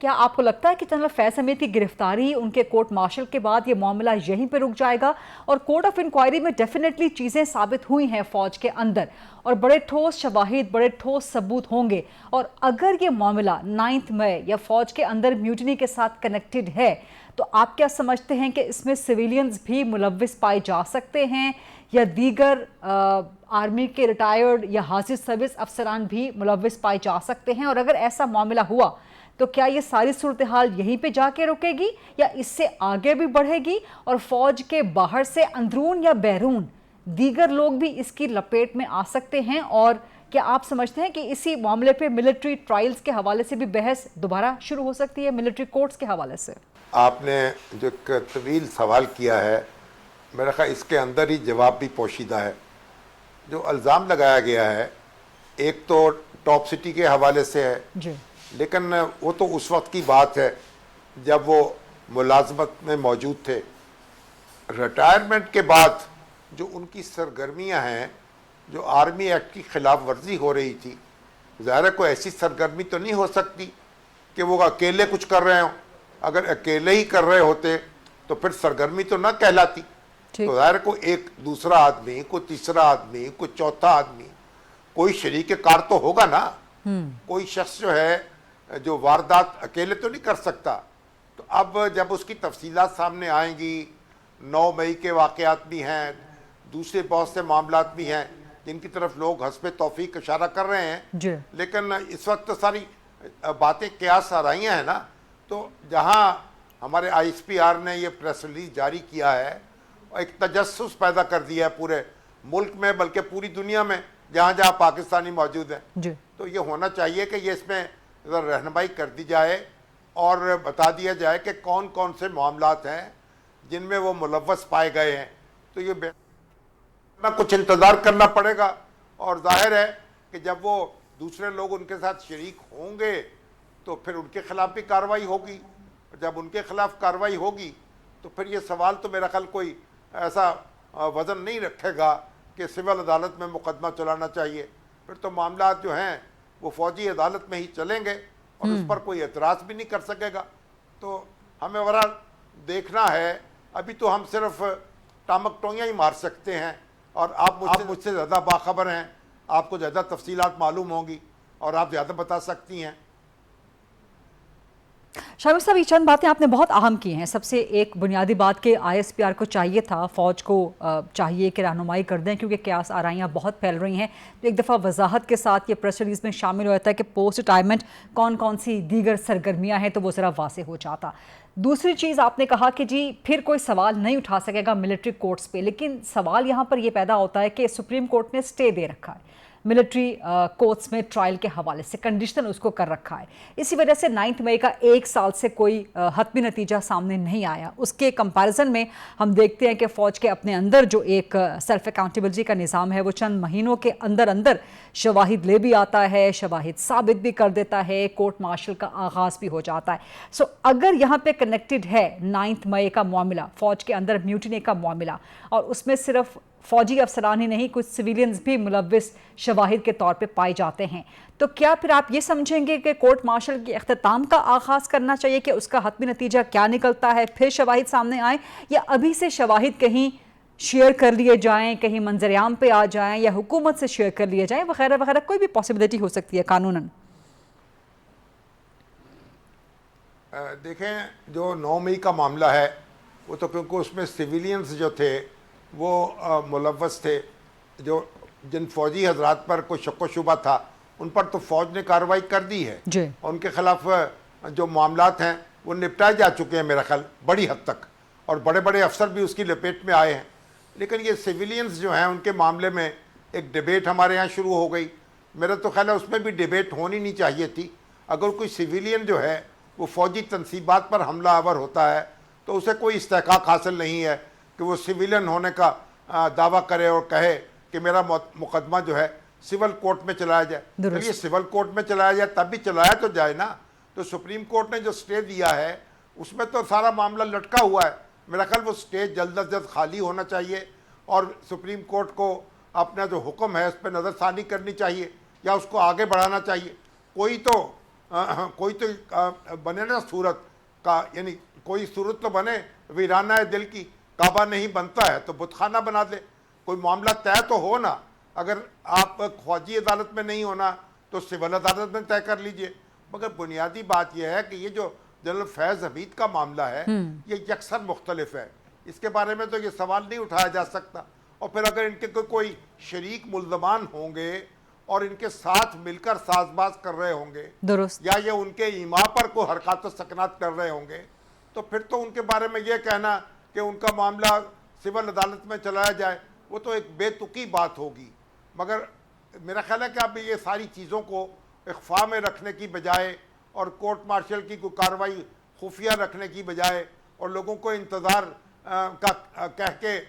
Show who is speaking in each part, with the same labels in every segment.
Speaker 1: کیا آپ کو لگتا ہے کہ جنرل فیض حمید کی گرفتاری ان کے کورٹ مارشل کے بعد یہ معاملہ یہیں پہ رک جائے گا؟ اور کورٹ آف انکوائری میں ڈیفینیٹلی چیزیں ثابت ہوئی ہیں فوج کے اندر اور بڑے ٹھوس شواہد بڑے ٹھوس ثبوت ہوں گے، اور اگر یہ معاملہ 9 مئی یا فوج کے اندر میوٹنی کے ساتھ کنیکٹڈ ہے تو آپ کیا سمجھتے ہیں کہ اس میں سویلینز بھی ملوث پائے جا سکتے ہیں یا دیگر آرمی کے ریٹائرڈ یا حاضر سروس افسران بھی ملوث پائے جا سکتے ہیں؟ اور اگر ایسا معاملہ ہوا تو کیا یہ ساری صورتحال یہیں پہ جا کے رکے گی یا اس سے آگے بھی بڑھے گی اور فوج کے باہر سے اندرون یا بیرون دیگر لوگ بھی اس کی لپیٹ میں آ سکتے ہیں؟ اور کیا آپ سمجھتے ہیں کہ اسی معاملے پہ ملٹری ٹرائلز کے حوالے سے بھی بحث دوبارہ شروع ہو سکتی ہے ملٹری کورٹس کے حوالے سے؟
Speaker 2: آپ نے جو طویل سوال کیا ہے میرا خیال اس کے اندر ہی جواب بھی پوشیدہ ہے۔ جو الزام لگایا گیا ہے ایک تو ٹاپ سٹی کے حوالے سے ہے
Speaker 1: جی،
Speaker 2: لیکن وہ تو اس وقت کی بات ہے جب وہ ملازمت میں موجود تھے۔ ریٹائرمنٹ کے بعد جو ان کی سرگرمیاں ہیں، جو آرمی ایکٹ کی خلاف ورزی ہو رہی تھی، ظاہر ہے کوئی ایسی سرگرمی تو نہیں ہو سکتی کہ وہ اکیلے کچھ کر رہے ہوں۔ اگر اکیلے ہی کر رہے ہوتے تو پھر سرگرمی تو نہ کہلاتی، تو ظاہر ہے کوئی ایک دوسرا آدمی، کوئی تیسرا آدمی، کوئی چوتھا آدمی، کوئی شریک کار تو ہوگا نا۔ کوئی شخص جو ہے جو واردات اکیلے تو نہیں کر سکتا۔ تو اب جب اس کی تفصیلات سامنے آئیں گی، 9 مئی کے واقعات بھی ہیں، دوسرے بہت سے معاملات بھی ہیں جن کی طرف لوگ حسب توفیق اشارہ کر رہے ہیں، لیکن اس وقت تو ساری باتیں قیاس آرائیاں ہیں نا۔ تو جہاں ہمارے آئی ایس پی آر نے یہ پریس ریلیز جاری کیا ہے اور ایک تجسس پیدا کر دیا ہے پورے ملک میں بلکہ پوری دنیا میں جہاں جہاں پاکستانی موجود ہیں، تو یہ ہونا چاہیے کہ یہ اس میں رہنمائی کر دی جائے اور بتا دیا جائے کہ کون کون سے معاملات ہیں جن میں وہ ملوث پائے گئے ہیں۔ تو یہ کچھ انتظار کرنا پڑے گا، اور ظاہر ہے کہ جب وہ دوسرے لوگ ان کے ساتھ شریک ہوں گے تو پھر ان کے خلاف بھی کارروائی ہوگی۔ جب ان کے خلاف کارروائی ہوگی تو پھر یہ سوال تو میرا خیال کوئی ایسا وزن نہیں رکھے گا کہ سول عدالت میں مقدمہ چلانا چاہیے۔ پھر تو معاملات جو ہیں وہ فوجی عدالت میں ہی چلیں گے اور اس پر کوئی اعتراض بھی نہیں کر سکے گا۔ تو ہمیں بہرحال دیکھنا ہے، ابھی تو ہم صرف ٹامک ٹوئیاں ہی مار سکتے ہیں، اور آپ مجھ سے زیادہ باخبر ہیں، آپ کو زیادہ تفصیلات معلوم ہوں گی اور آپ زیادہ بتا سکتی ہیں۔
Speaker 1: شاہد صاحب، یہ چند باتیں آپ نے بہت اہم کی ہیں۔ سب سے ایک بنیادی بات کہ آئی ایس پی آر کو چاہیے تھا، فوج کو چاہیے کہ رہنمائی کر دیں کیونکہ قیاس آرائیاں بہت پھیل رہی ہیں۔ ایک دفعہ وضاحت کے ساتھ یہ پریس ریلیز میں شامل ہو جاتا ہے کہ پوسٹ ریٹائرمنٹ کون کون سی دیگر سرگرمیاں ہیں تو وہ ذرا واضح ہو جاتا۔ دوسری چیز آپ نے کہا کہ جی پھر کوئی سوال نہیں اٹھا سکے گا ملٹری کورٹس پہ، لیکن سوال یہاں پر یہ پیدا ہوتا ہے کہ سپریم کورٹ نے سٹے دے رکھا ہے ملٹری کورٹس میں ٹرائل کے حوالے سے، کنڈیشنل اس کو کر رکھا ہے۔ اسی وجہ سے 9 مئی کا 1 سال سے کوئی حتمی نتیجہ سامنے نہیں آیا۔ اس کے کمپیریزن میں ہم دیکھتے ہیں کہ فوج کے اپنے اندر جو ایک سیلف اکاؤنٹیبلٹی کا نظام ہے وہ چند مہینوں کے اندر اندر شواہد لے بھی آتا ہے، شواہد ثابت بھی کر دیتا ہے، کورٹ مارشل کا آغاز بھی ہو جاتا ہے۔ اگر یہاں پہ کنیکٹڈ ہے 9 مئی کا معاملہ، فوج کے اندر میوٹینی کا معاملہ، اور اس میں صرف فوجی افسران ہی نہیں کچھ سویلینز بھی ملوث شواہد کے طور پہ پائے جاتے ہیں، تو کیا پھر آپ یہ سمجھیں گے کہ کورٹ مارشل کے اختتام کا آغاز کرنا چاہیے کہ اس کا حتمی نتیجہ کیا نکلتا ہے، پھر شواہد سامنے آئیں، یا ابھی سے شواہد کہیں شیئر کر لیے جائیں، کہیں منظر عام پہ آ جائیں یا حکومت سے شیئر کر لیے جائیں وغیرہ وغیرہ؟ کوئی بھی پاسبلٹی ہو سکتی ہے قانوناً۔
Speaker 2: دیکھیں، جو 9 مئی کا معاملہ ہے وہ تو کیونکہ اس میں سویلینز جو تھے وہ ملوث تھے، جو جن فوجی حضرات پر کوئی شک و شبہ تھا ان پر تو فوج نے کارروائی کر دی ہے، اور ان کے خلاف جو معاملات ہیں وہ نپٹائے جا چکے ہیں میرا خیال بڑی حد تک، اور بڑے بڑے افسر بھی اس کی لپیٹ میں آئے ہیں۔ لیکن یہ سویلینز جو ہیں ان کے معاملے میں ایک ڈیبیٹ ہمارے یہاں شروع ہو گئی۔ میرا تو خیال ہے اس میں بھی ڈیبیٹ ہونی نہیں چاہیے تھی۔ اگر کوئی سویلین جو ہے وہ فوجی تنصیبات پر حملہ آور ہوتا ہے تو اسے کوئی استحقاق حاصل نہیں ہے کہ وہ سویلین ہونے کا دعویٰ کرے اور کہے کہ میرا مقدمہ جو ہے سول کورٹ میں چلایا جائے۔ یہ سول کورٹ میں چلایا جائے تب بھی چلایا تو جائے نا۔ تو سپریم کورٹ نے جو سٹے دیا ہے اس میں تو سارا معاملہ لٹکا ہوا ہے۔ میرا خیال وہ سٹے جلد از جلد خالی ہونا چاہیے، اور سپریم کورٹ کو اپنا جو حکم ہے اس پہ نظر ثانی کرنی چاہیے یا اس کو آگے بڑھانا چاہیے۔ کوئی تو کوئی تو بنے نا صورت کا، یعنی کوئی صورت تو بنے، ویرانہ ہے دل کی، کعبہ نہیں بنتا ہے تو بت خانہ بنا دے، کوئی معاملہ طے تو ہو نا. اگر آپ فوجی عدالت میں نہیں ہونا تو سول عدالت میں طے کر لیجئے. مگر بنیادی بات یہ ہے کہ یہ جو جنرل فیض حمید کا معاملہ ہے یہ یکسر مختلف ہے، اس کے بارے میں تو یہ سوال نہیں اٹھایا جا سکتا. اور پھر اگر ان کے کوئی شریک ملزمان ہوں گے اور ان کے ساتھ مل کر ساز باز کر رہے ہوں گے،
Speaker 1: درست.
Speaker 2: یا یہ ان کے ایما پر کوئی حرکات و سکنات کر رہے ہوں گے، تو پھر تو ان کے بارے میں یہ کہنا کہ ان کا معاملہ سول عدالت میں چلایا جائے وہ تو ایک بے تکی بات ہوگی. مگر میرا خیال ہے کہ اب یہ ساری چیزوں کو اخفاء میں رکھنے کی بجائے اور کورٹ مارشل کی کوئی کارروائی خفیہ رکھنے کی بجائے اور لوگوں کو انتظار کا کہہ کے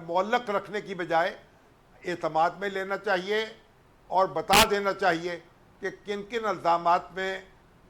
Speaker 2: معلق رکھنے کی بجائے اعتماد میں لینا چاہیے اور بتا دینا چاہیے کہ کن کن الزامات میں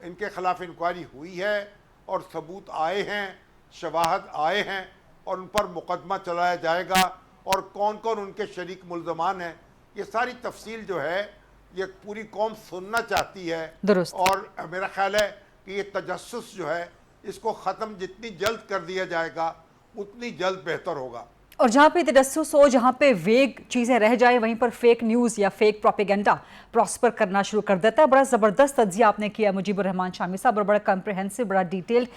Speaker 2: ان کے خلاف انکوائری ہوئی ہے اور ثبوت آئے ہیں، شواہد آئے ہیں اور ان پر مقدمہ چلایا جائے گا اور کون کون ان کے شریک ملزمان ہیں. یہ ساری تفصیل جو ہے یہ پوری قوم سننا چاہتی ہے.
Speaker 1: درست.
Speaker 2: اور میرا خیال ہے کہ یہ تجسس جو ہے اس کو ختم جتنی جلد کر دیا جائے گا اتنی جلد بہتر ہوگا.
Speaker 1: اور جہاں پہ تجسس ہو، جہاں پہ ویگ چیزیں رہ جائے، وہیں پر فیک نیوز یا فیک پروپیگنڈا پراسپر کرنا شروع کر دیتا ہے. بڑا زبردست تجزیہ آپ نے کیا مجیب الرحمان شامی صاحب، اور بڑا کمپریہنسو، بڑا ڈیٹیلڈ